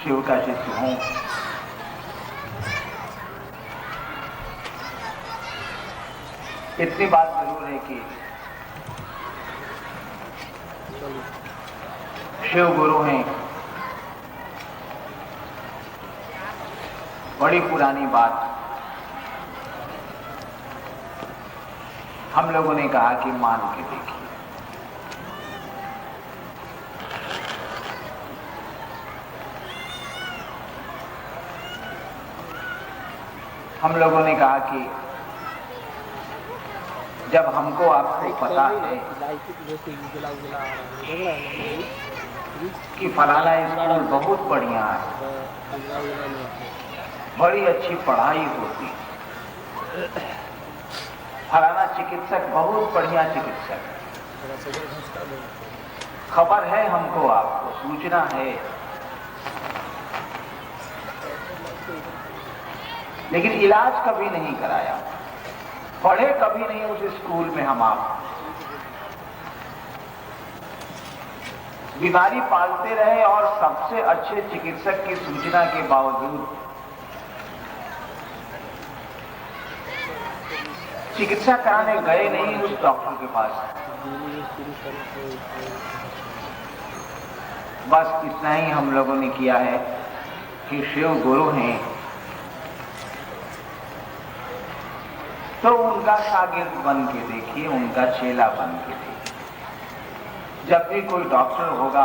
शिव का शिष्य हूं। इतनी बात जरूर है कि शिव गुरु हैं। बड़ी पुरानी बात हम लोगों ने कहा कि मान के देखिए। हम लोगों ने कहा कि जब हमको आपको पता है कि फलाना स्कूल बहुत बढ़िया है, बड़ी अच्छी पढ़ाई होती, फलाना चिकित्सक बहुत बढ़िया चिकित्सक, खबर है हमको, आपको सूचना है, लेकिन इलाज कभी नहीं कराया, पढ़े कभी नहीं उस स्कूल में हम आप, बीमारी पालते रहे और सबसे अच्छे चिकित्सक की सूचना के बावजूद चिकित्सा कराने गए नहीं उस डॉक्टर के पास। बस इतना ही हम लोगों ने किया है कि शिव गुरु हैं तो उनका शागिर्द बन के देखिए, उनका चेला बन के देखिए। जब भी कोई डॉक्टर होगा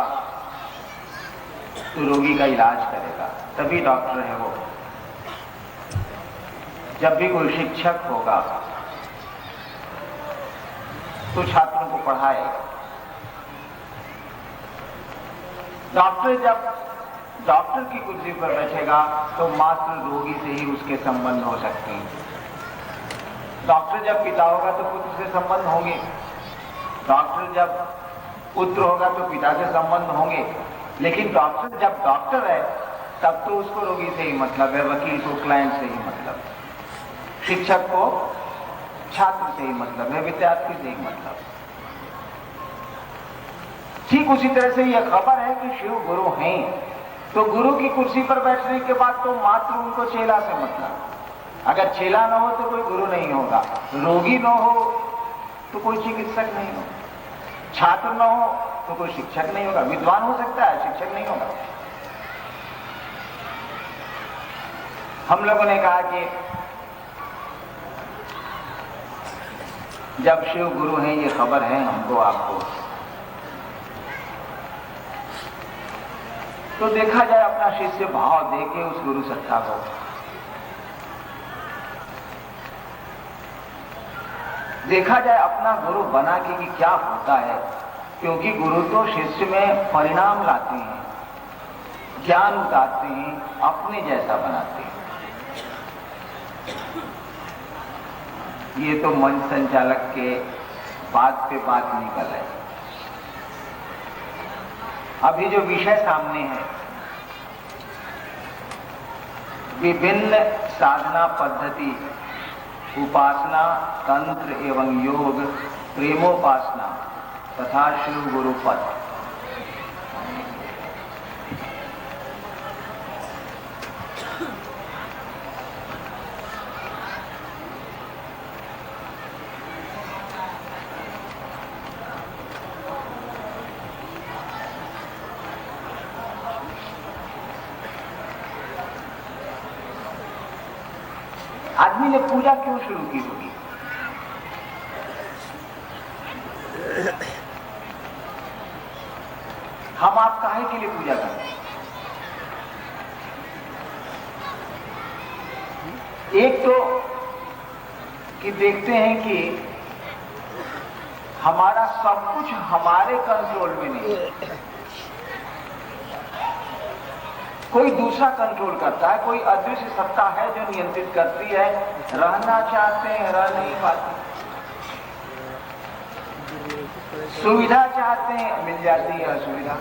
तो रोगी का इलाज करेगा, तभी डॉक्टर है वो। जब भी कोई शिक्षक होगा तो छात्रों को पढ़ाएगा। डॉक्टर जब डॉक्टर की कुर्सी पर बैठेगा तो मात्र रोगी से ही उसके संबंध हो सकते हैं। डॉक्टर जब पिता होगा तो पुत्र से संबंध होंगे, डॉक्टर जब पुत्र होगा तो पिता से संबंध होंगे, लेकिन डॉक्टर जब डॉक्टर है तब तो उसको रोगी से ही मतलब है, वकील को क्लाइंट से ही मतलब है, शिक्षक को छात्र से ही मतलब है, विद्यार्थी से ही मतलब। ठीक उसी तरह से यह खबर है कि शिव गुरु हैं तो गुरु की कुर्सी पर बैठने के बाद तो मात्र उनको चेला से मतलब। अगर चेला न हो तो कोई गुरु नहीं होगा, रोगी न हो तो कोई चिकित्सक नहीं होगा, छात्र न हो तो कोई शिक्षक नहीं होगा, विद्वान हो सकता है शिक्षक नहीं होगा। हम लोगों ने कहा कि जब शिव गुरु हैं, ये खबर है हमको आपको, तो देखा जाए अपना शिष्य भाव देके उस गुरु सत्ता को। देखा जाए अपना गुरु बना के कि क्या होता है, क्योंकि गुरु तो शिष्य में परिणाम लाते हैं, ज्ञान उतारते हैं, अपने जैसा बनाते हैं। ये तो मंच संचालक के बात पे बात निकल है। अभी जो विषय सामने है, विभिन्न साधना पद्धति, उपासना, तंत्र एवं योग, प्रेमोपासना तथा शिव गुरु पद। आदमी ने पूजा क्यों शुरू की होगी? हम आप काहे के लिए पूजा करते हैं? एक तो कि देखते हैं कि हमारा सब कुछ हमारे कंट्रोल में नहीं, कोई दूसरा कंट्रोल करता है, कोई अदृश्य सत्ता है जो नियंत्रित करती है। रहना चाहते हैं, रह नहीं पाते, सुविधा चाहते हैं, मिल जाती है असुविधा,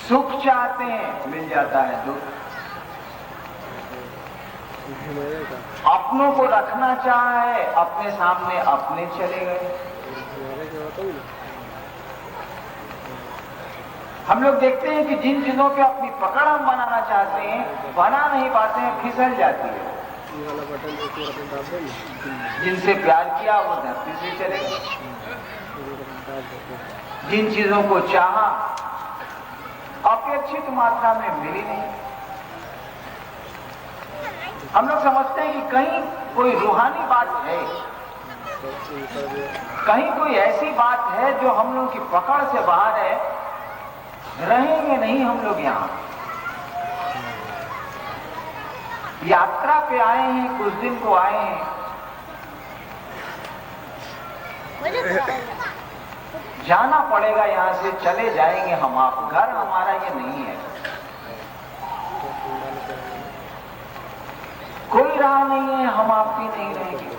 सुख चाहते हैं, मिल जाता है दुख, अपनों को रखना चाहे, अपने सामने अपने चले गए। हम लोग देखते हैं कि जिन चीजों पे अपनी पकड़ हम बनाना चाहते हैं, बना नहीं पाते हैं, फिसल जाती है। जिनसे प्यार किया वो धरती से चले गए, जिन चीजों को चाहा अपेक्षित मात्रा में मिली नहीं। हम लोग समझते हैं कि कहीं कोई रूहानी बात है, कहीं कोई ऐसी बात है जो हम लोग की पकड़ से बाहर है, रहेंगे नहीं हम लोग यहां। यात्रा पे आए हैं, कुछ दिन को आए हैं, जाना पड़ेगा यहां से, चले जाएंगे हम। आप घर हमारा ये नहीं है, कोई राह नहीं है, हम आपकी नहीं रहेंगे।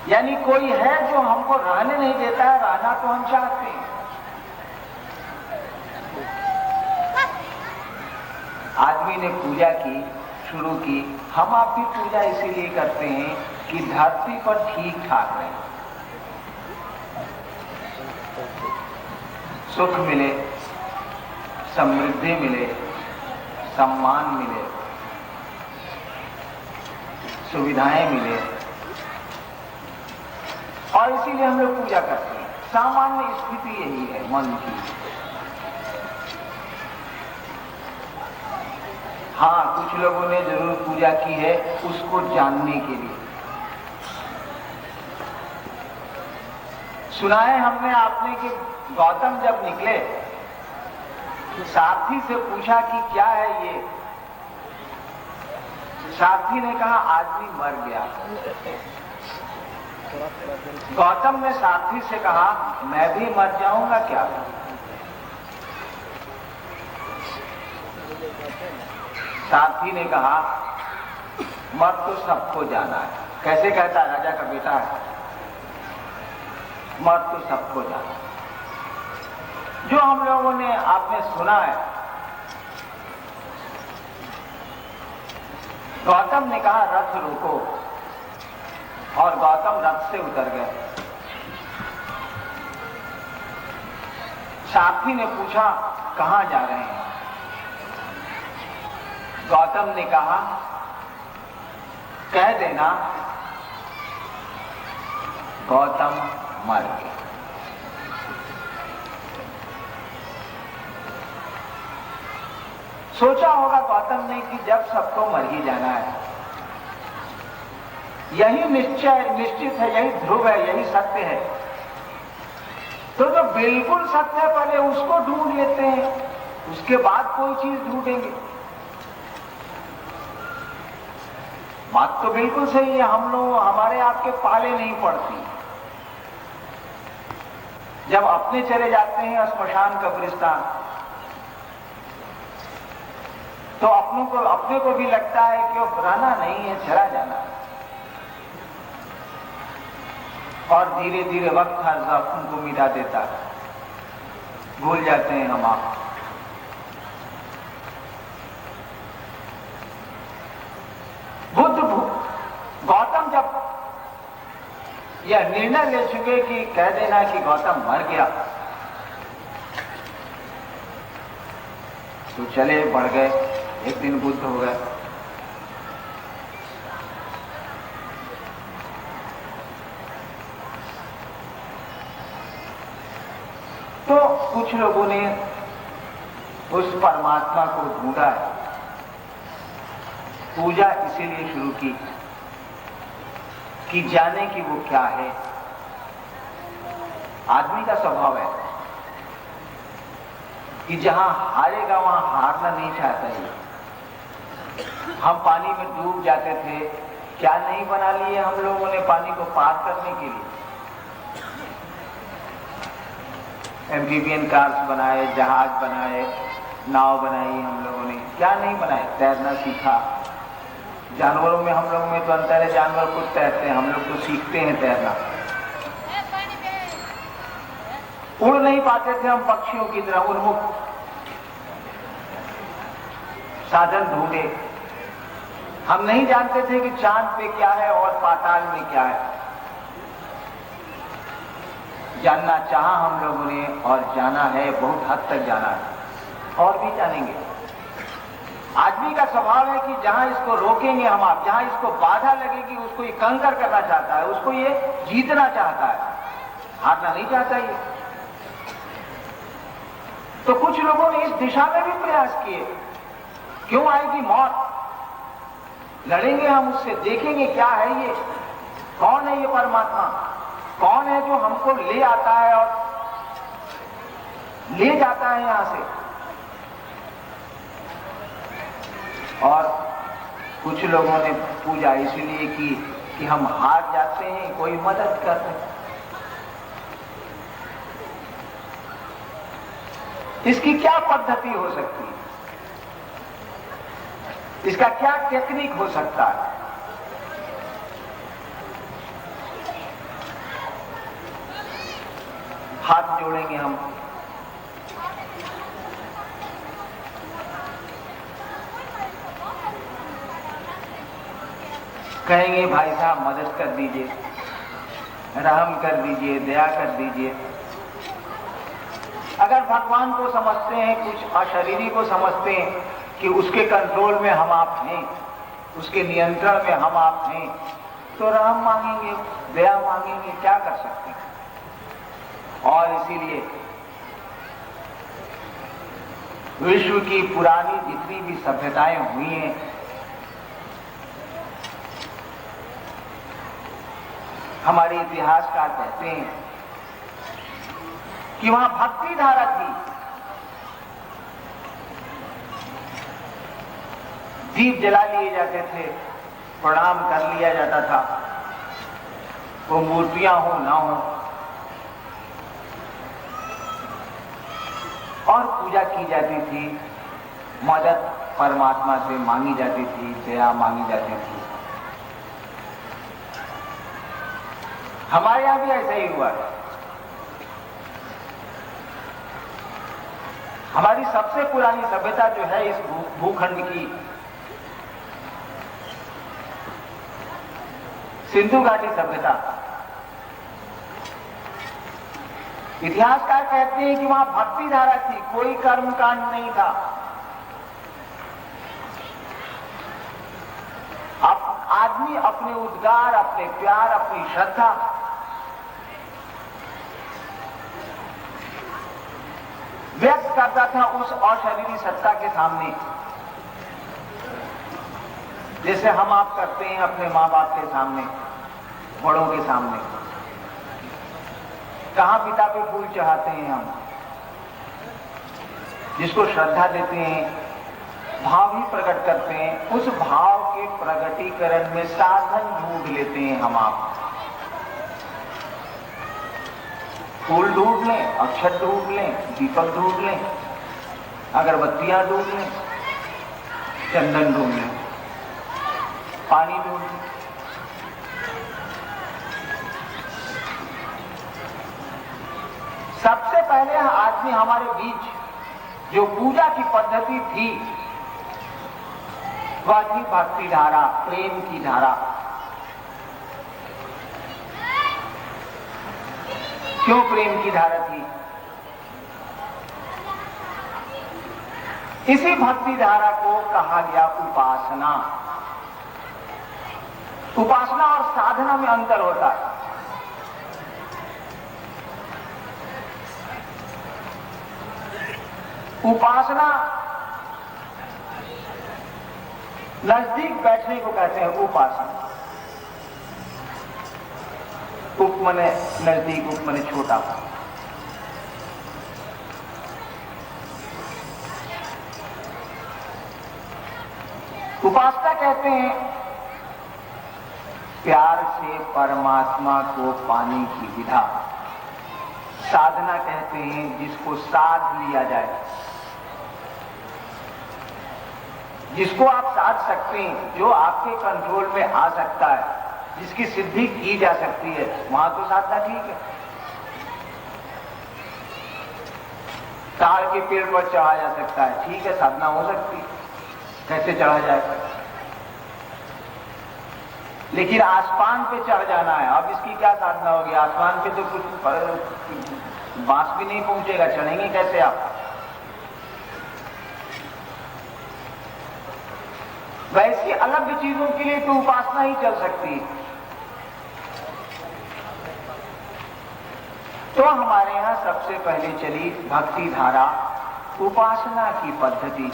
यानी कोई है जो हमको रहने नहीं देता है, रहना तो हम चाहते हैं। आदमी ने पूजा की, शुरू की, हम आप भी पूजा इसीलिए करते हैं कि धरती पर ठीक ठाक रहे, सुख मिले, समृद्धि मिले, सम्मान मिले, सुविधाएं मिले, और इसीलिए हम लोग पूजा करते हैं। सामान्य स्थिति यही है मन की। हाँ, कुछ लोगों ने जरूर पूजा की है उसको जानने के लिए। सुना है हमने आपने कि गौतम जब निकले, सारथी से पूछा कि क्या है ये। सारथी ने कहा आदमी मर गया। गौतम ने सारथी से कहा मैं भी मर जाऊंगा क्या। सारथी ने कहा मर तो सबको जाना है। कैसे कहता है, राजा का बेटा है, मर तो सबको जाना है। जो हम लोगों ने आपने सुना है, गौतम ने कहा रथ रोको, और गौतम रथ से उतर गए। सारथी ने पूछा कहां जा रहे हैं। गौतम ने कहा कह देना गौतम मर गए। सोचा होगा गौतम ने कि जब सबको मर ही जाना है, यही निश्चित है, यही ध्रुव है, यही सत्य है, तो जो बिल्कुल सत्य है पहले उसको ढूंढ लेते हैं, उसके बाद कोई चीज ढूंढेंगे। बात तो बिल्कुल सही है, हम लोग हमारे आपके पाले नहीं पड़ती। जब अपने चले जाते हैं श्मशान कब्रिस्तान, तो अपने को भी लगता है कि वो रहना नहीं है, चला जाना। और धीरे धीरे वक्त हर जख्म को मिटा देता है, भूल जाते हैं हम आप। गौतम जब यह निर्णय ले चुके कि कह देना कि गौतम मर गया, तो चले बढ़ गए। एक दिन बुद्ध हो गए। तो कुछ लोगों ने उस परमात्मा को ढूंढा है, पूजा इसीलिए शुरू की कि जाने कि वो क्या है। आदमी का स्वभाव है कि जहां हारेगा वहां हारना नहीं चाहता है। हम पानी में डूब जाते थे, क्या नहीं बना लिए हम लोगों ने पानी को पार करने के लिए। एम्फीबियन कार्स बनाए, जहाज बनाए, नाव बनाई हम लोगों ने, क्या नहीं बनाए। तैरना सीखा। जानवरों में हम लोगों में तो अंतर है, जानवर खुद तैरते हैं, हम लोग तो सीखते हैं तैरना। उड़ नहीं पाते थे हम पक्षियों की तरह, उन्मुख साधन ढूंढे। हम नहीं जानते थे कि चांद पे क्या है और पाताल में क्या है। जानना चाहा हम लोगों ने और जाना है, बहुत हद तक जाना है और भी जानेंगे। आदमी का स्वभाव है कि जहां इसको रोकेंगे हम आप, जहां इसको बाधा लगेगी उसको ये कंकर करना चाहता है, उसको ये जीतना चाहता है, हारना नहीं चाहता ये। तो कुछ लोगों ने इस दिशा में भी प्रयास किए, क्यों आएगी मौत, लड़ेंगे हम उससे, देखेंगे क्या है ये, कौन है ये परमात्मा, कौन है जो हमको ले आता है और ले जाता है यहां से। और कुछ लोगों ने पूजा इसलिए की कि हम हार जाते हैं, कोई मदद कर दे। इसकी क्या पद्धति हो सकती है, इसका क्या टेक्निक हो सकता है? हाथ जोड़ेंगे हम, कहेंगे भाई साहब मदद कर दीजिए, रहम कर दीजिए, दया कर दीजिए। अगर भगवान को समझते हैं, कुछ अशरीरी को समझते हैं कि उसके कंट्रोल में हम आप हैं, उसके नियंत्रण में हम आप हैं, तो रहम मांगेंगे, दया मांगेंगे, क्या कर सकते हैं। और इसीलिए विश्व की पुरानी जितनी भी सभ्यताएं हुई हैं, हमारे इतिहासकार कहते हैं कि वहां भक्ति धारा थी, दीप जला लिए जाते थे, प्रणाम कर लिया जाता था, वो मूर्तियां हो ना हो, और पूजा की जाती थी, मदद परमात्मा से मांगी जाती थी, दया मांगी जाती थी। हमारे यहां भी ऐसा ही हुआ। हमारी सबसे पुरानी सभ्यता जो है इस भूखंड की, सिंधु घाटी सभ्यता, इतिहासकार कहते हैं कि वहां भक्ति धारा थी, कोई कर्मकांड नहीं था। अब आदमी अपने उद्गार, अपने प्यार, अपनी श्रद्धा व्यक्त करता था उस अशरीरी सत्ता के सामने, जैसे हम आप करते हैं अपने माँ बाप के सामने, बड़ों के सामने। कहां पिता पे फूल चढ़ाते हैं हम, जिसको श्रद्धा देते हैं, भाव ही प्रकट करते हैं, उस भाव के प्रकटीकरण में साधन ढूंढ लेते हैं हम आप। फूल ढूंढ लें, अक्षत ढूंढ लें, दीपक ढूंढ लें, अगरबत्तियां ढूंढ लें, चंदन ढूंढ लें, पानी ढूंढ लें। सबसे पहले आदमी हमारे बीच जो पूजा की पद्धति थी वह थी भक्ति धारा, प्रेम की धारा। क्यों प्रेम की धारा थी? इसी भक्ति धारा को कहा गया उपासना। उपासना और साधना में अंतर होता है। उपासना नजदीक बैठने को कहते हैं उपासना। उप मने नजदीक, उप मने छोटा। उपासना कहते हैं प्यार से परमात्मा को पाने की विधा। साधना कहते हैं जिसको साध लिया जाए, जिसको आप साध सकते हैं, जो आपके कंट्रोल में आ सकता है, जिसकी सिद्धि की जा सकती है, वहां तो साधना ठीक है। ताड़ के पेड़ पर चढ़ा जा सकता है, ठीक है, साधना हो सकती है। कैसे चढ़ा जाए? लेकिन आसमान पे चढ़ जाना है। अब इसकी क्या साधना होगी? आसमान पे तो कुछ बांस भी नहीं पहुंचेगा, चढ़ेंगे कैसे आप? वैसी अलग चीजों के लिए तो उपासना ही चल सकती। तो हमारे यहां सबसे पहले चली भक्ति धारा, उपासना की पद्धति,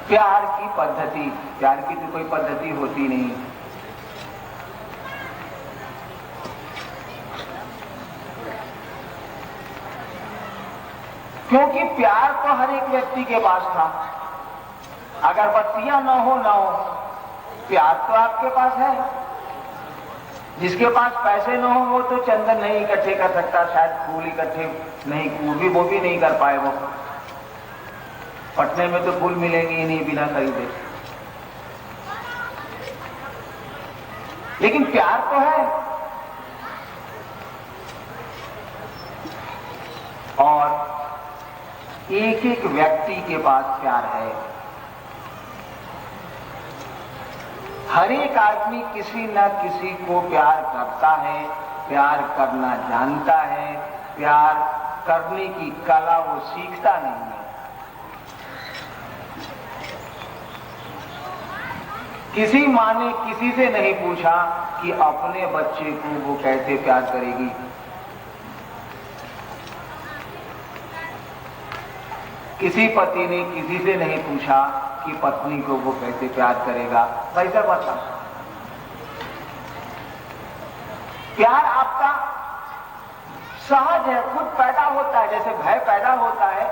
प्यार की पद्धति। प्यार की तो कोई पद्धति होती नहीं। क्योंकि प्यार तो हर एक व्यक्ति के पास था। अगर बत्तियां न हो प्यार तो आपके पास है। जिसके पास पैसे न हो वो तो चंदन नहीं इकट्ठे कर सकता, शायद फूल इकट्ठे नहीं, वो भी नहीं कर पाए। वो पटने में तो फूल मिलेंगे ही नहीं बिना खरीदे। लेकिन प्यार तो है। और एक एक व्यक्ति के पास प्यार है। हर एक आदमी किसी न किसी को प्यार करता है, प्यार करना जानता है। प्यार करने की कला वो सीखता नहीं है। किसी माँ ने किसी से नहीं पूछा कि अपने बच्चे को वो कैसे प्यार करेगी। किसी पति ने किसी से नहीं पूछा कि पत्नी को वो कैसे प्यार करेगा। कैसा बता? प्यार आपका सहज है, खुद पैदा होता है। जैसे भय पैदा होता है,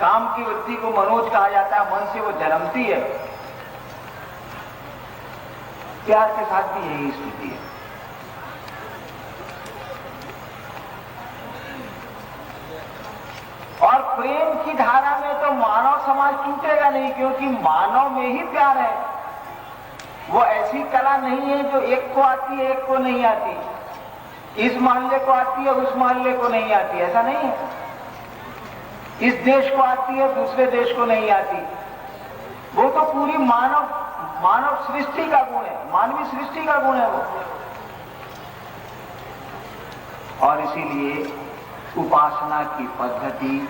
काम की वृत्ति को मनोज कहा जाता है, मन से वो जन्मती है। प्यार के साथ भी यही स्थिति है। और प्रेम की धारा में तो मानव समाज टूटेगा नहीं, क्योंकि मानव में ही प्यार है। वो ऐसी कला नहीं है जो एक को आती है एक को नहीं आती, इस मोहल्ले को आती है उस मोहल्ले को नहीं आती, ऐसा नहीं है। इस देश को आती है दूसरे देश को नहीं आती। वो तो पूरी मानव सृष्टि का गुण है, मानवीय सृष्टि का गुण है वो। और इसीलिए उपासना की पद्धति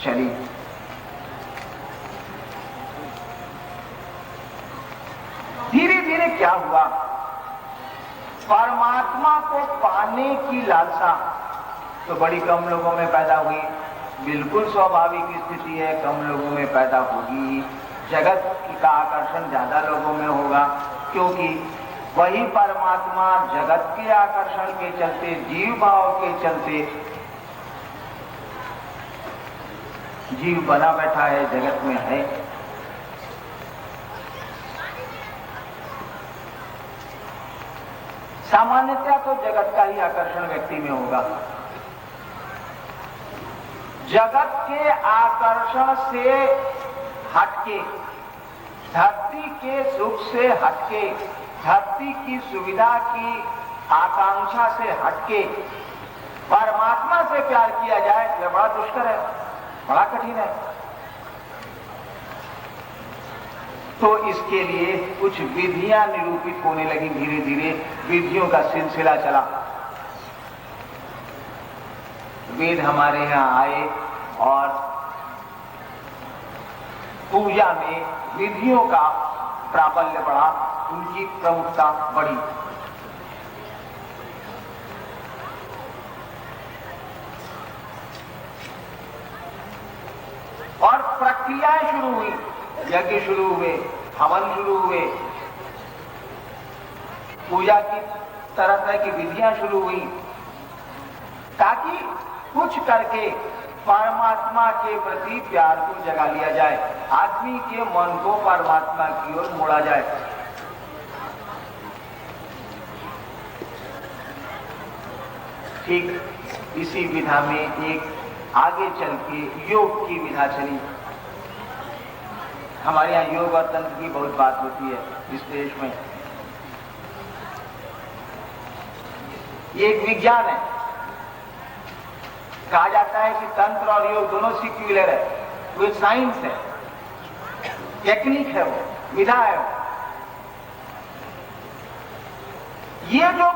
चली। धीरे धीरे क्या हुआ, परमात्मा को पाने की लालसा तो बड़ी कम लोगों में पैदा हुई। बिल्कुल स्वाभाविक स्थिति है, कम लोगों में पैदा होगी। जगत का आकर्षण ज्यादा लोगों में होगा, क्योंकि वही परमात्मा जगत के आकर्षण के चलते, जीव भाव के चलते जीव बना बैठा है, जगत में है। सामान्यतः तो जगत का ही आकर्षण व्यक्ति में होगा। जगत के आकर्षण से हटके, धरती के सुख से हटके, धरती की सुविधा की आकांक्षा से हटके परमात्मा से प्यार किया जाए, यह बड़ा दुष्कर है, बड़ा कठिन है। तो इसके लिए कुछ विधियां निरूपित होने लगी। धीरे धीरे विधियों का सिलसिला चला। वेद हमारे यहाँ आए और पूजा में विधियों का प्राबल्य बढ़ा, उनकी प्रमुखता बढ़ी। और प्रक्रियाएं शुरू हुई, यज्ञ शुरू हुए, हवन शुरू हुए, पूजा की तरह तरह की विधियां शुरू हुई, ताकि कुछ करके परमात्मा के प्रति प्यार को जगा लिया जाए, आदमी के मन को परमात्मा की ओर मोड़ा जाए। ठीक इसी विधा में एक आगे चल के योग की विधा चली। हमारे यहाँ योग और तंत्र की बहुत बात होती है इस देश में। ये एक विज्ञान है। कहा जाता है कि तंत्र और योग दोनों सिक्युलर है, वो साइंस है, टेक्निक है, वो विधा है। ये जो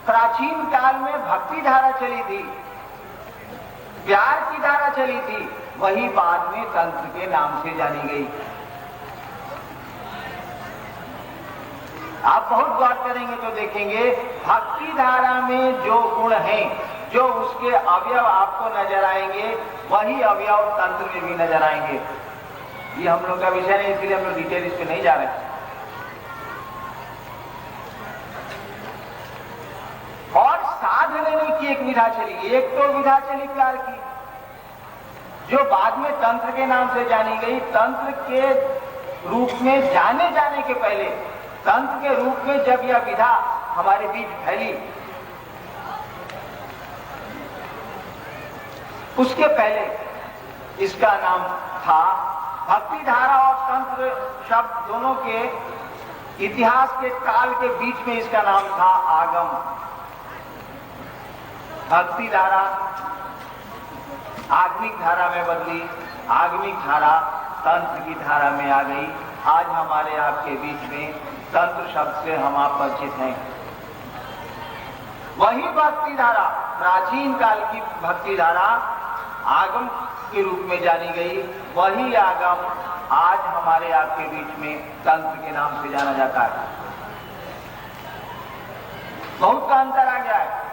प्राचीन काल में भक्ति धारा चली थी, प्यार की धारा चली थी, वही बाद में तंत्र के नाम से जानी गई। आप बहुत गौर करेंगे तो देखेंगे भक्ति धारा में जो गुण हैं, जो उसके अवयव आपको नजर आएंगे, वही अवयव तंत्र में भी नजर आएंगे। ये हम लोग का विषय नहीं, इसलिए हम लोग डिटेल इस पे नहीं जा रहे। और साध लेने की एक विधा चली, एक तो विधा चली प्यार की, जो बाद में तंत्र के नाम से जानी गई। तंत्र के रूप में जाने के पहले, तंत्र के रूप में जब यह विधा हमारे बीच फैली, उसके पहले इसका नाम था भक्ति धारा। और तंत्र शब्द दोनों के इतिहास के काल के बीच में इसका नाम था आगम। भक्ति धारा आगमिक धारा में बदली, आगमिक धारा तंत्र की धारा में आ गई। आज हमारे आपके बीच में तंत्र शब्द से हम आप परिचित हैं। वही भक्ति धारा, प्राचीन काल की भक्ति धारा आगम के रूप में जानी गई, वही आगम आज हमारे आपके बीच में तंत्र के नाम से जाना जाता है। बहुत का अंतर आ गया है।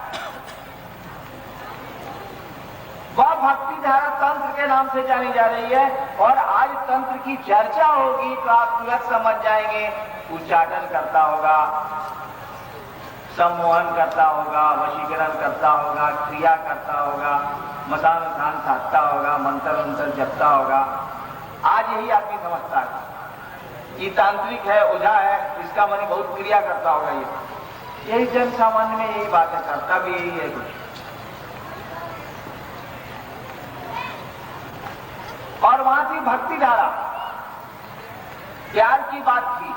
वह भक्ति धारा तंत्र के नाम से जानी जा रही है, और आज तंत्र की चर्चा होगी तो आप तुरंत समझ जाएंगे, उच्चाटन करता होगा, सम्मोहन करता होगा, वशीकरण करता होगा, क्रिया करता होगा, मसान उठान साधता होगा, मंत्र मंत्र जपता होगा। आज यही आदमी समझता है कि तांत्रिक है, ओझा है, इसका मन बहुत क्रिया करता होगा। यही जन सामान्य में यही बात है, करता भी यही है कुछ। और वहां थी भक्ति धारा, प्यार की बात थी।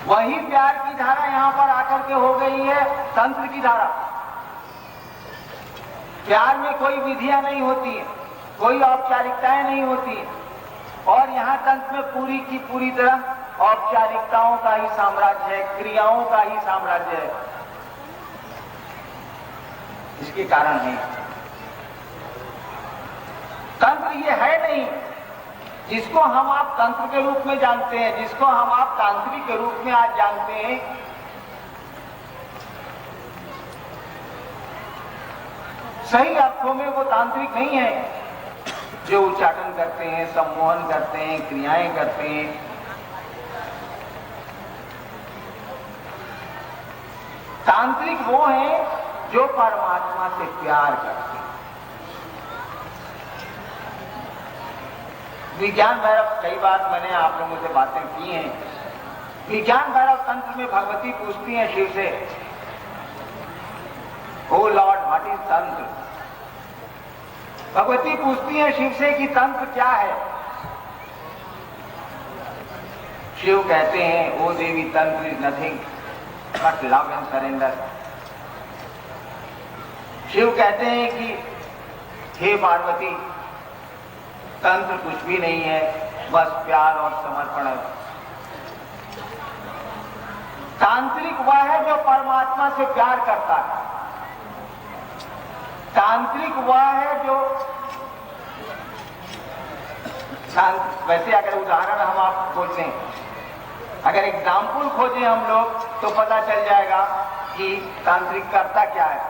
वही प्यार की धारा यहां पर आकर के हो गई है तंत्र की धारा। प्यार में कोई विधियां नहीं होती है, कोई औपचारिकताएं नहीं होती है, और यहां तंत्र में पूरी की पूरी तरह औपचारिकताओं का ही साम्राज्य है, क्रियाओं का ही साम्राज्य है। इसके कारण है तंत्र ये है नहीं जिसको हम आप तंत्र के रूप में जानते हैं, जिसको हम आप तांत्रिक के रूप में आज जानते हैं। सही अर्थों में वो तांत्रिक नहीं है जो उच्चाटन करते हैं, सम्मोहन करते हैं, क्रियाएं करते हैं। तांत्रिक वो हैं जो परमात्मा से प्यार करते हैं। विज्ञान भैरव, कई बार मैंने आप लोगों से बातें की हैं। विज्ञान भैरव तंत्र में भगवती पूछती हैं शिव से, ओ लॉर्ड व्हाट इज तंत्र। भगवती पूछती हैं शिव से कि तंत्र क्या है। शिव कहते हैं, ओ Devi tantra is nothing but love and surrender. Shiv कहते हैं कि हे पार्वती, तंत्र कुछ भी नहीं है, बस प्यार और समर्पण है। तांत्रिक वह है जो परमात्मा से प्यार करता है। तांत्रिक वह है जो वैसे अगर उदाहरण हम आप खोजें, अगर एग्जाम्पल खोजें हम लोग, तो पता चल जाएगा कि तांत्रिक करता क्या है।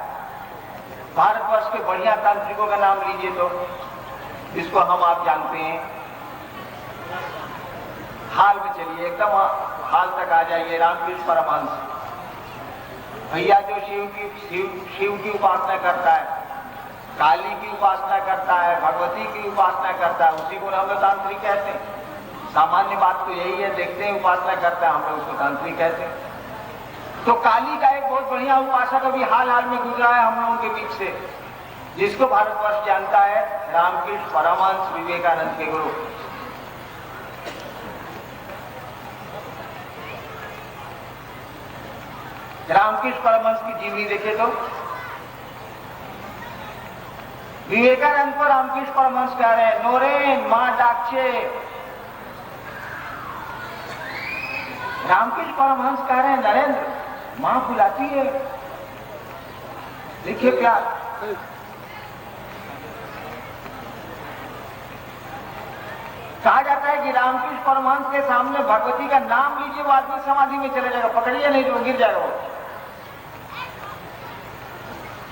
भारतवर्ष के बढ़िया तांत्रिकों का नाम लीजिए तो, जिसको हम आप जानते हैं। हाल में चलिए, एकदम हाल तक आ जाइए। रामकृष्ण परमहंस भैया जो शिव की उपासना करता है, काली की उपासना करता है, भगवती की उपासना करता है, उसी को हम लोग तांत्रिक कहते हैं। सामान्य बात तो यही है, देखते हैं उपासना करता है, हम लोग उसको तांत्रिक कहते हैं। तो काली का एक बहुत बढ़िया उपासक अभी हाल हाल में गुजरा है हम लोगों के बीच से, जिसको भारतवर्ष जानता है, रामकृष्ण परमहंस विवेकानंद के गुरु। रामकृष्ण परमहंस की जीवनी देखे तो विवेकानंद को रामकृष्ण परमहंस कह रहे हैं, नोरेन मां डाक्षे रामकृष्ण परमहंस कह रहे हैं नरेंद्र, मां बुलाती है, देखिए प्यार। कहा जाता है कि रामकृष्ण परमहंस के सामने भगवती का नाम लीजिए, वो आदमी समाधि में चले जाएगा, पकड़िए नहीं तो गिर जाएगा, वो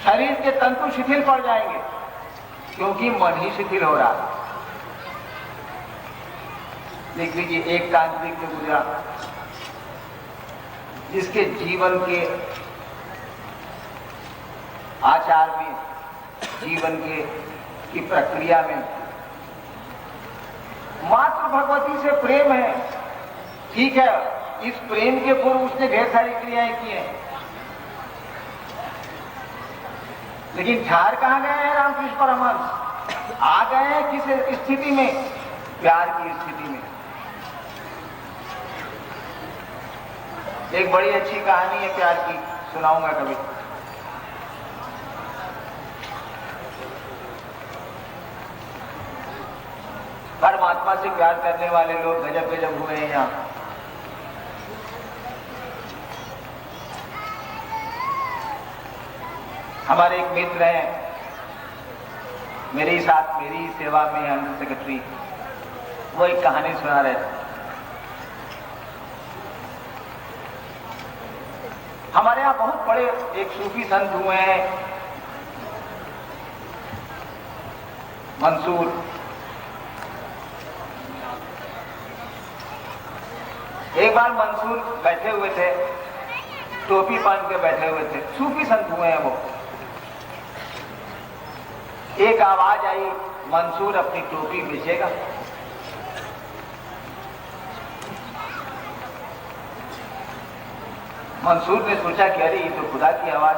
शरीर के तंतु शिथिल पड़ जाएंगे, क्योंकि मन ही शिथिल हो रहा। देख लीजिए, एक तांत्रिक जो गुजरा, जिसके जीवन के आचार में, जीवन की प्रक्रिया में मात्र भगवती से प्रेम है। ठीक है, इस प्रेम के पूर्व उसने ढेर सारी क्रियाएं की हैं, लेकिन ठहर कहां गए हैं रामकृष्ण परमहंस? आ गए हैं किस स्थिति में? प्यार की स्थिति में। एक बड़ी अच्छी कहानी है प्यार की, सुनाऊंगा कभी। परमात्मा से प्यार करने वाले लोग गजब गजब हुए हैं यहाँ। हमारे एक मित्र हैं, मेरे साथ मेरी सेवा में अंडर सेक्रेटरी, वो एक कहानी सुना रहे थे। हमारे यहाँ बहुत बड़े एक सूफी संत हुए हैं, मंसूर। एक बार मंसूर बैठे हुए थे, टोपी पहन के बैठे हुए थे, सूफी संत हुए हैं वो। एक आवाज आई, मंसूर अपनी टोपी बेचेगा। मंसूर ने सोचा कि अरे ये तो खुदा की आवाज।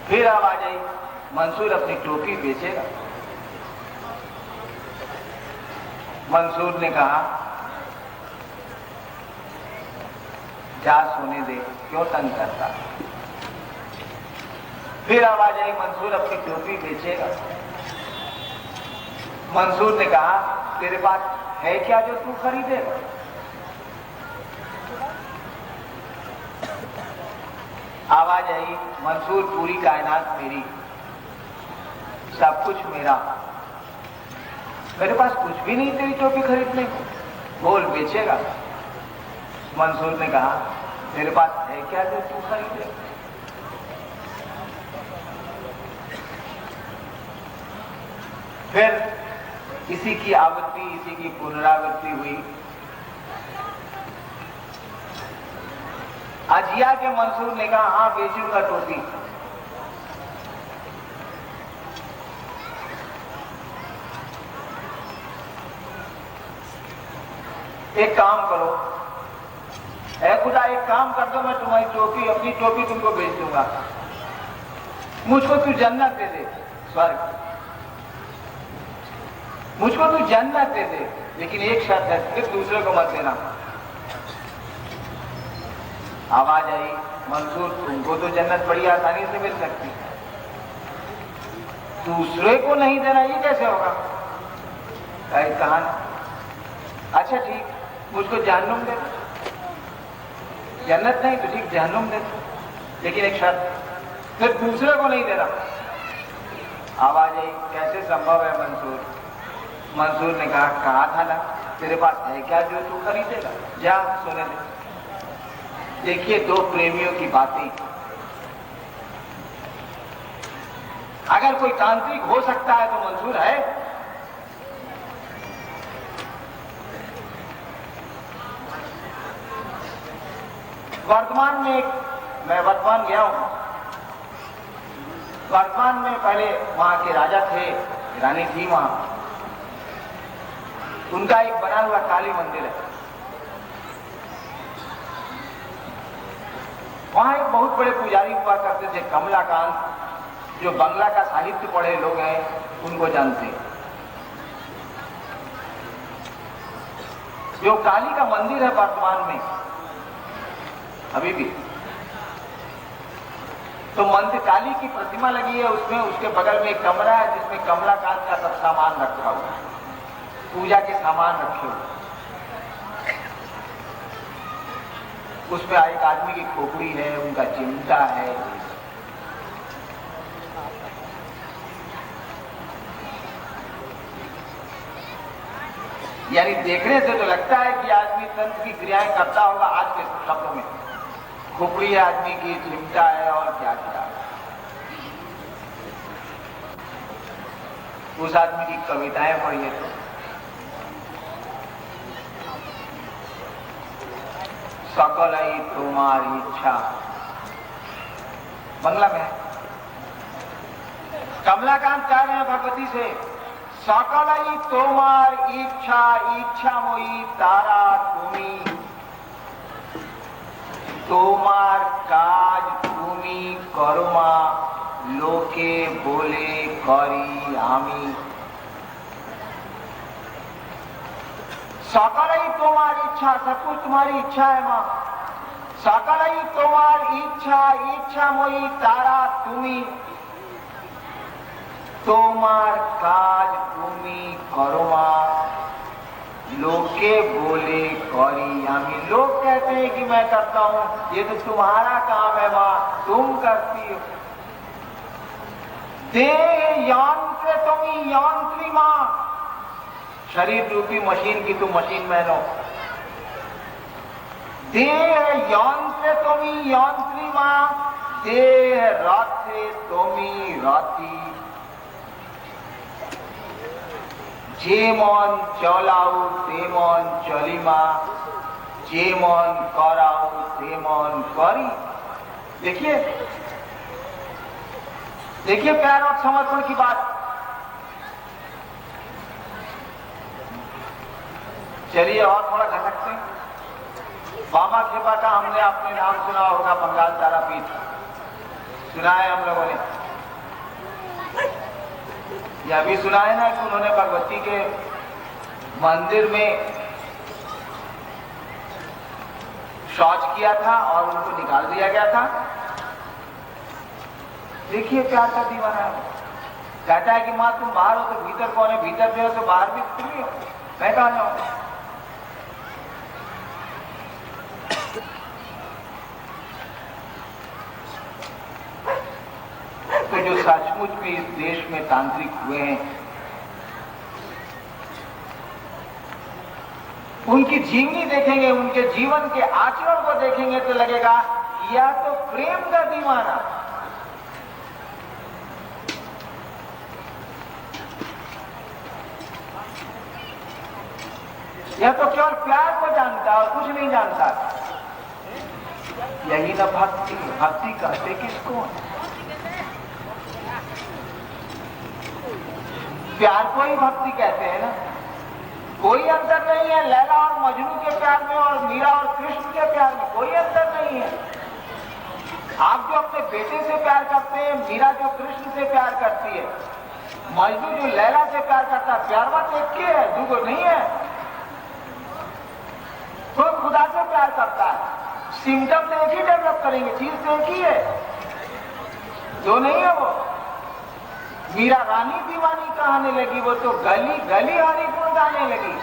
फिर आवाज आई, मंसूर अपनी टोपी बेचेगा। मंसूर ने कहा, जा सोने दे, क्यों तंग करता। फिर आवाज आई, मंसूर अपनी टोपी बेचेगा। मंसूर ने कहा, तेरे पास है क्या जो तू खरीदेगा? आवाज आई, मंसूर पूरी कायनात मेरी, सब कुछ मेरा, मेरे पास कुछ भी नहीं तेरी टोपी खरीदने को, बोल बेचेगा। मंसूर ने कहा, तेरे पास है क्या जो तू खरीदे? फिर इसी की आवृत्ति, इसी की पुनरावृत्ति हुई। अजिया के मंसूर ने कहा, हाँ बेचूंगा टोपी। एक काम करो, ऐ खुदा एक काम कर दो, मैं तुम्हारी टोपी, अपनी टोपी तुमको बेच दूंगा, मुझको तू जन्नत दे दे, स्वर्ग, मुझको तू जन्नत दे दे, लेकिन एक शर्त है, फिर दूसरे को मत देना। आवाज आई, मंसूर तुमको तो जन्नत बड़ी आसानी से मिल सकती है, दूसरे को नहीं देना ये कैसे होगा? कहा, अच्छा ठीक, मुझको जहन्नुम दे, जन्नत नहीं तो ठीक जहन्नुम दे, लेकिन एक शर्त, फिर दूसरे को नहीं देना। आवाज आई, कैसे संभव है मंसूर? मंसूर ने कहा था ना, तेरे पास है क्या जो तू खरीदेगा, जा सोने दे। देखिए, दो प्रेमियों की बातें। अगर कोई तांत्रिक हो सकता है तो मंसूर है। वर्तमान में मैं वर्तमान गया हूं, वर्तमान में पहले वहां के राजा थे, रानी थी वहां, उनका एक बना हुआ काली मंदिर है। वहां एक बहुत बड़े पुजारी हुआ करते थे, कमलाकांत, जो बंगला का साहित्य पढ़े लोग हैं उनको जानते हैं। जो काली का मंदिर है वर्तमान में अभी भी, तो मंदिर काली की प्रतिमा लगी है उसमें, उसके बगल में एक कमरा है जिसमें कमलाकांत का सब सामान रखा हुआ है, पूजा के सामान रखे हुए। उसमें एक आदमी की खोपड़ी है, उनका चिमटा है। यानी देखने से तो लगता है कि आदमी तंत्र की क्रियाएं करता होगा। आज के शब्दों में खोपड़ी है आदमी की, चिमटा है और क्या क्या। उस आदमी की कविताएं पढ़िए तो सकल ही तुम्हारी इच्छा, बंगला में कमलाकांत कह रहे हैं भगवती से, सकल ही तोमार इच्छा, इच्छा मोई तारा तुमी, तोमार काज तुमी करमा, लोके बोले करी आमी। सकल ही तुम्हार इच्छा, सब कुछ तुम्हारी इच्छा है मां। सकल ही तुम्हार इच्छा, इच्छा मोई तारा तुमी, तोमार काज तुमी करमा, लोके बोले करी आमी। लोग कहते हैं कि मैं करता हूं, ये तो तुम्हारा काम है मां, तुम करती हो। देह यंत्र तुमी यंत्री मां, शरीर रूपी मशीन की तुम मशीन मैन हो। देह यंत्र तुमी यंत्री मां, देह रथे तुमी रथी, जेमन चलाऊ तेमन चलिमा, जेमन कराऊ तेमन करी। देखिए देखिए प्यार और समर्पण की बात। चलिए और थोड़ा घसकते हैं। बाबा खेपा का हमने अपने नाम सुना होगा, बंगाल तारापीठ सुना है हम लोगों ने। यह भी सुना है ना कि उन्होंने भगवती के मंदिर में शौच किया था और उनको निकाल दिया गया था। देखिए प्यार का दीवाना है। कहता है कि माँ तुम बाहर हो तो भीतर कौन है, भीतर भी हो तो बाहर भी तुम ही हो, मैं कहां जाऊं। तो जो सचमुच में इस देश में तांत्रिक हुए हैं, उनकी जीवनी देखेंगे, उनके जीवन के आचरण को देखेंगे तो लगेगा यह तो प्रेम का दीवाना। यह तो केवल प्यार को जानता और कुछ नहीं जानता। यही ना भक्ति। भक्ति कहते किसको? प्यार को ही भक्ति कहते हैं ना। कोई अंतर नहीं है लैला और मजनू के प्यार में और मीरा और कृष्ण के प्यार में, कोई अंतर नहीं है। आप जो अपने बेटे से प्यार करते हैं, मीरा जो कृष्ण से प्यार करती है, मजनू जो लैला से प्यार करता है, प्यार बात एक ही है, दूगो नहीं है। तो खुदा से प्यार करता है, सिम्टम तो एक ही डेवलप करेंगे, चीज तो एक ही है, जो नहीं है वो। मीरा रानी दीवानी कहने लगी, वो तो गली गली हरी गुण गाने लगी।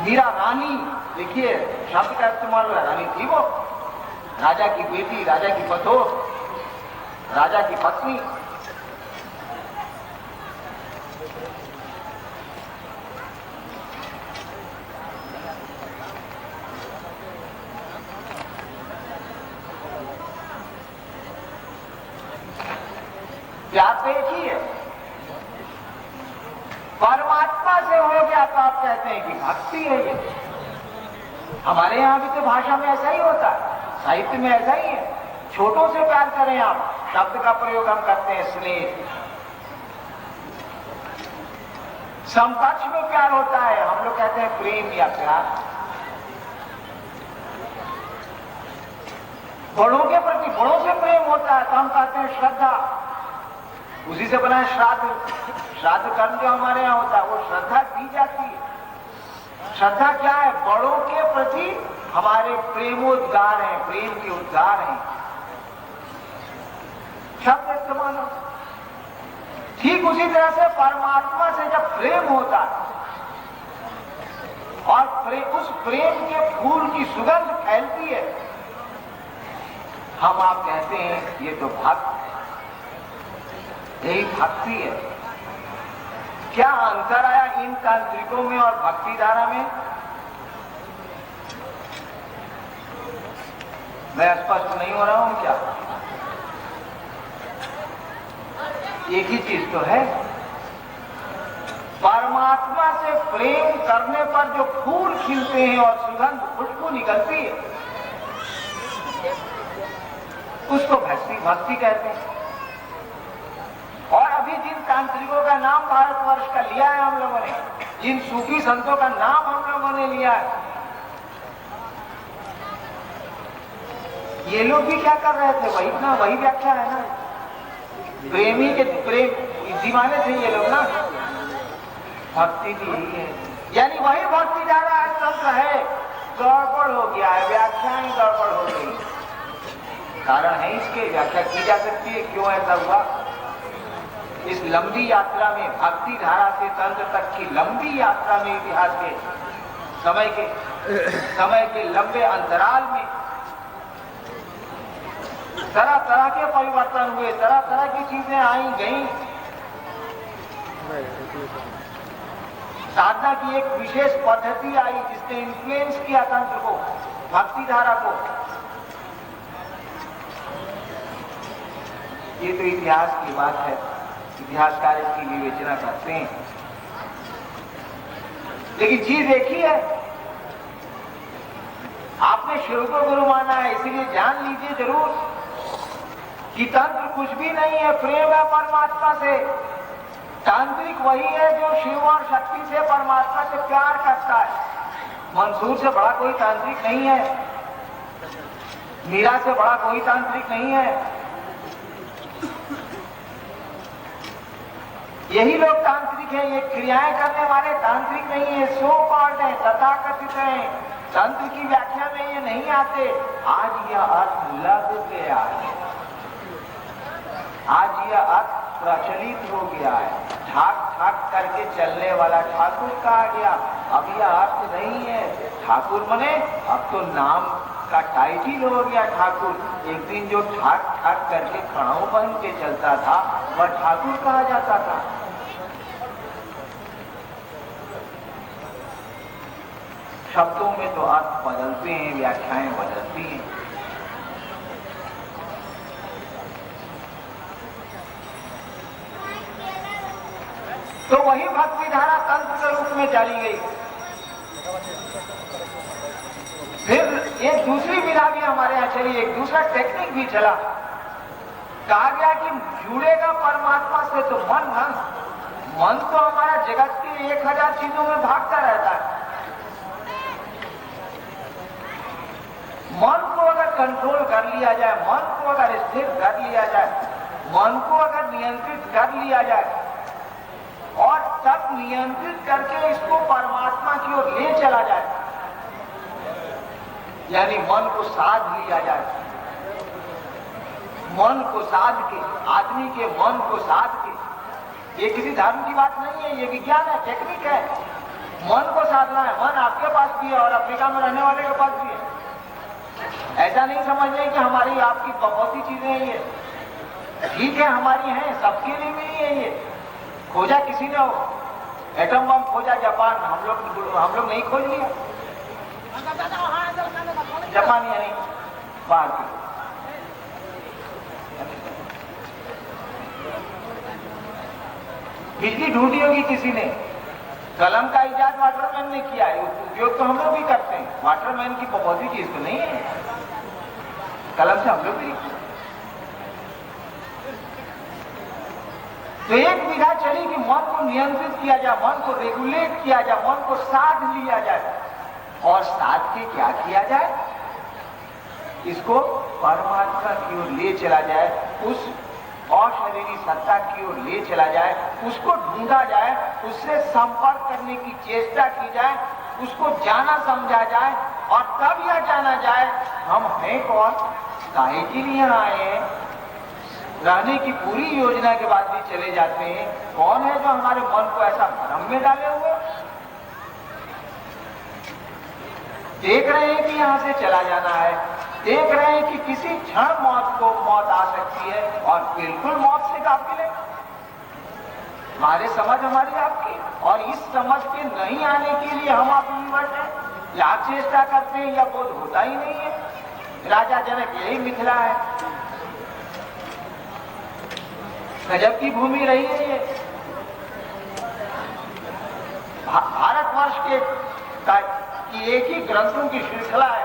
मीरा रानी, देखिए शब्द का इस्तेमाल हुआ, रानी थी वो, राजा की बेटी, राजा की पतोह, राजा की पत्नी। प्यार तो एक ही है। परमात्मा से हो गया तो आप कहते हैं कि भक्ति है ये। हमारे यहां भी तो भाषा में ऐसा ही होता है, साहित्य में ऐसा ही है। छोटों से प्यार करें आप, शब्द का प्रयोग हम करते हैं स्नेह। समकक्ष में प्यार होता है, हम लोग कहते हैं प्रेम या प्यार। बड़ों के प्रति बड़ों से प्रेम होता है तो हम कहते हैं श्रद्धा। उसी से बना है श्राद्ध। श्राद्ध कर्म जो हमारे यहाँ होता है वो श्रद्धा दी जाती है। श्रद्धा क्या है? बड़ों के प्रति हमारे प्रेमोद्गार हैं, प्रेम के उद्गार हैं। शब्द इस्तेमाल हो। ठीक उसी तरह से परमात्मा से जब प्रेम होता है और उस प्रेम के फूल की सुगंध फैलती है। हम आप कहते हैं ये तो भक्त है, यही भक्ति है। क्या अंतर आया इन तांत्रिकों में और भक्ति धारा में? मैं स्पष्ट नहीं हो रहा हूं क्या? एक ही चीज तो है, परमात्मा से प्रेम करने पर जो फूल खिलते हैं और सुगंध खुशबू निकलती है, उसको भक्ति कहते हैं। और अभी जिन तांत्रिकों का नाम भारतवर्ष का लिया है हम लोगों ने, जिन सूफी संतों का नाम हम लोगों ने लिया है, ये लोग भी क्या कर रहे थे? वही व्याख्या है ना, प्रेमी के प्रेम दीवाने थे ये लोग ना। भक्ति भी यही है, यानी वही भक्ति धारा तंत्र है, गड़बड़ हो गया है, व्याख्याएं गड़बड़ हो गई। कारण है इसके, व्याख्या की जा सकती है क्यों ऐसा हुआ। इस लंबी यात्रा में, भक्ति धारा से तंत्र तक की लंबी यात्रा में, इतिहास के समय के लंबे अंतराल में तरह तरह के परिवर्तन हुए, तरह तरह की चीजें आई गई। साधना की एक विशेष पद्धति आई जिसने इन्फ्लुएंस किया तंत्र को, भक्ति धारा को। ये तो इतिहास की बात है, इतिहासकार इसकी विवेचना करते हैं। लेकिन चीज एक ही है, आपने शिव को गुरु माना है, इसलिए जान लीजिए जरूर कि तंत्र कुछ भी नहीं है, प्रेम है परमात्मा से। तांत्रिक वही है जो शिव और शक्ति से, परमात्मा से प्यार करता है। मंसूर से बड़ा कोई तांत्रिक नहीं है, मीरा से बड़ा कोई तांत्रिक नहीं है। यही लोग तांत्रिक हैं, ये क्रियाएं करने वाले तांत्रिक नहीं है, सो कॉल्ड है, तथाकथित हैं। तंत्र की व्याख्या में ये नहीं आते। आज यह अर्थ लग गया है, आज यह अर्थ प्रचलित हो गया है, ठाक ठाक करके चलने वाला ठाकुर कहा गया। अब यह अर्थ नहीं है ठाकुर बने, अब तो नाम का टाइटल हो गया ठाकुर। एक दिन जो ठाक ठाक करके खड़ाऊ बन के चलता था वह ठाकुर कहा जाता था। शब्दों में तो अर्थ बदलते हैं, व्याख्याएं बदलती हैं। तो वही भक्ति धारा तंत्र के रूप में चली गई। फिर एक दूसरी विधा भी हमारे यहाँ चली, एक दूसरा टेक्निक भी चला। कहा गया कि जुड़ेगा परमात्मा से तो मन तो हमारा जगत की 1000 चीजों में भागता रहता है। मन को अगर कंट्रोल कर लिया जाए, मन को अगर स्थिर कर लिया जाए, मन को अगर नियंत्रित कर लिया जाए और तब नियंत्रित करके इसको परमात्मा की ओर ले चला जाए, यानी मन को साध लिया जाए, मन को साध के, आदमी के मन को साध के, ये किसी धर्म की बात नहीं है, ये विज्ञान है, टेक्निक है। मन को साधना है, मन आपके पास भी है और अफ्रीका में रहने वाले के पास भी है। ऐसा नहीं समझने कि हमारी आपकी बहुत ही चीजें हैं ये, ठीक है हमारी हैं, सबके लिए भी नहीं है ये। खोजा किसी ने हो, एटम बम खोजा जापान, हम लोग नहीं खोज लिया। जापानी है नहीं, बाहर की। बिजली ढूंढी होगी किसी ने, कलम का इजाद वाटरमैन ने किया है, उपयोग तो हम लोग भी करते हैं। वाटरमैन की बहुत ही चीज तो नहीं है, कलम से हम लोग भी। तो एक विधा चली कि मन को नियंत्रित किया जाए, मन को रेगुलेट किया जाए, मन को साध लिया जाए। और साध के क्या किया जाए? इसको परमात्मा की ओर ले चला जाए, उस अशरीरी सत्ता की ओर ले चला जाए, उसको ढूंढा जाए, उससे संपर्क करने की चेष्टा की जाए, उसको जाना समझा जाए। और तब यह जाना जाए हम हैं कौन, काहे के लिए आए हैं। रहने की पूरी योजना के बाद भी चले जाते हैं, कौन है जो हमारे मन को ऐसा भ्रम में डाले हुए। देख रहे हैं कि यहां से चला जाना है, देख रहे हैं कि किसी क्षण मौत आ सकती है और बिल्कुल मौत से काबिल है। हमारे समझ हमारी आपकी, और इस समझ के नहीं आने के लिए हम आप विवश हैं, या चेष्टा करते हैं या बोध होता ही नहीं है। राजा जनक यही मिथिला है, गजब की भूमि रही है ये। भारतवर्ष के एक ही ग्रंथों की श्रृंखला है।